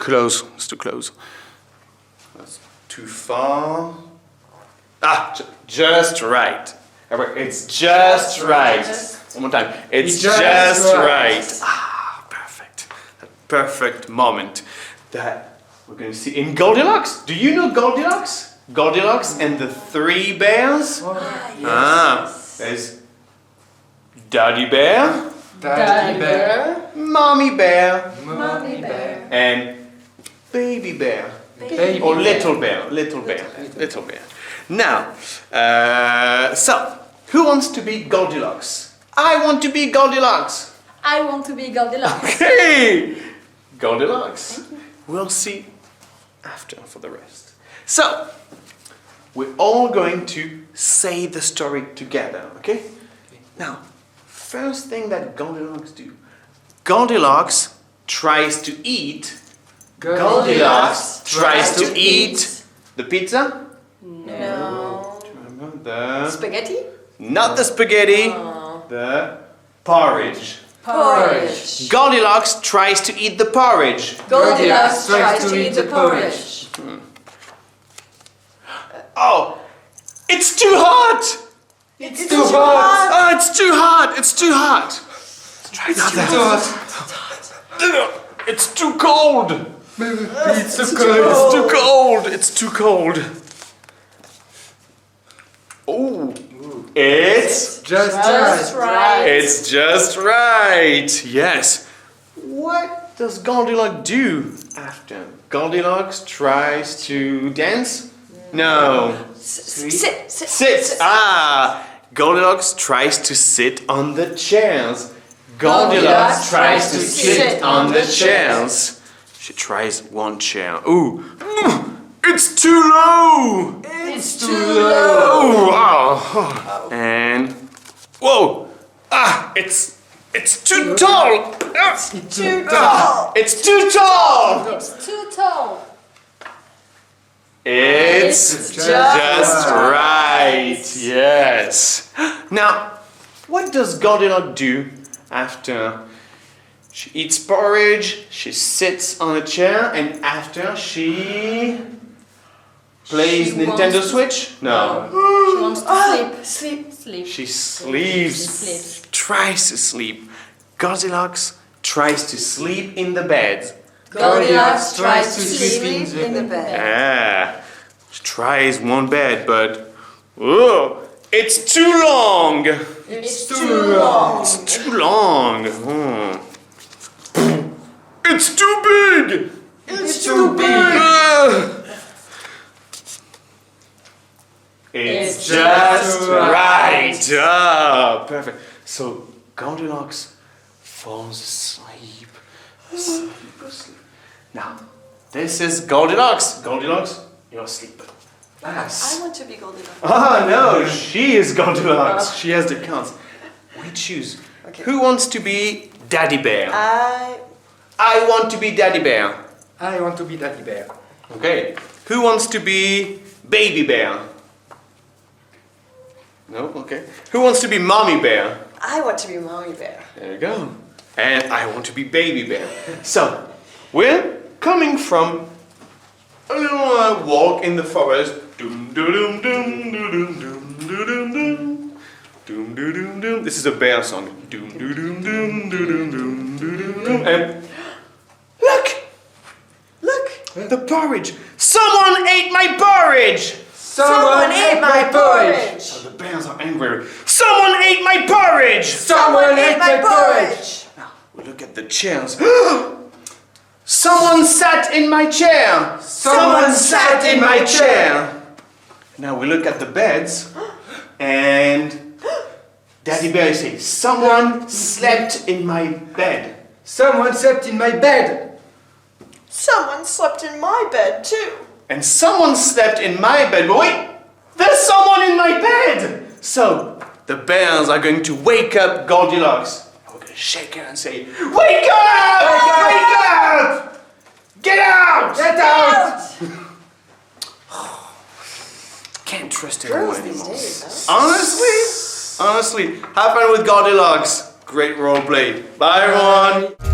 close. It's too close. That's too far. Ah, just right. It's just right. One more time. It's just right. Ah, perfect. That perfect moment that we're going to see in Goldilocks. Do you know Goldilocks? Goldilocks and the Three Bears? Yes. There's Daddy Bear, Daddy Bear, Mommy Bear, Mommy Bear, and Baby Bear. Baby Or Bear. Little Bear, Little Bear, Little Bear. Now, so, who wants to be Goldilocks? I want to be Goldilocks. I want to be Goldilocks. Okay, Goldilocks. We'll see after for the rest. So, we're all going to say the story together, okay? Now, first thing that Goldilocks do. Goldilocks tries to eat. Goldilocks tries to eat the pizza. No. Remember the Spaghetti? not the spaghetti, the porridge. Porridge. Goldilocks tries to eat the porridge. Goldilocks tries to eat the porridge. Oh, it's too hot. It's too hot. Oh, it's too hot. It's too hot. Let's try another. It's too cold. It's too It's too cold. It's too cold. Oh, it's Just right. it's just right. Yes. What does Goldilocks do after? Goldilocks tries to dance? No. Sit. Sit. Ah, Goldilocks tries to sit on the chairs. Goldilocks tries to sit on the chairs. She tries one chair. Ooh, it's too low. It's too low. Oh, wow. And whoa. Ah, it's too tall. Ah, Too tall. it's too tall. It's too tall. It's just right. Yes. Now, what does Goldilocks do after she eats porridge? She sits on a chair, and after she plays She Nintendo wants to- Switch? No. She wants to She sleep. sleeps. She sleeps. Tries to sleep. Goldilocks tries to sleep in the bed. Goldilocks tries to sleep in the bed. Ah, she tries one bed, but it's too long. It's too long. It's too long. It's too big. It's too big. It's just right. Ah, perfect. So Goldilocks falls asleep. Asleep. Now, this is Goldilocks. Goldilocks, you're asleep. I want to be Goldilocks. Ah, no, she is Goldilocks. She has the counts. We choose. Okay. Who wants to be Daddy Bear? I want to be Daddy Bear. I want to be Daddy Bear. Okay. Who wants to be Baby Bear? No? Okay. Who wants to be Mommy Bear? want to be Mommy Bear. There you go. And I want to be Baby Bear. So, we're coming from a little walk in the forest. Doom, doom, doom, doom, doom, doom, doom, doom. Doom, doom, doom, doom. This is a bear song. Doom, doom, doom, doom, doom, doom, doom, doom. And look! Look! The porridge! Someone ate my porridge! Someone ate my porridge. Oh, the bears are angry. Someone ate my porridge! Someone ate my porridge. Now, we look at the chairs. Someone sat in my chair! Someone sat in my chair. Now we look at the beds, and Daddy Bear says, someone slept in my bed. Someone slept in my bed. Someone slept in my bed too. And someone slept in my bed, but wait, there's someone in my bed! So, the bears are going to wake up Goldilocks. We're going to shake her and say, wake up! Wake up! Get out! Get out! Can't trust anyone Girls these anymore. days, Honestly, have fun with Goldilocks. Great role play. Bye everyone.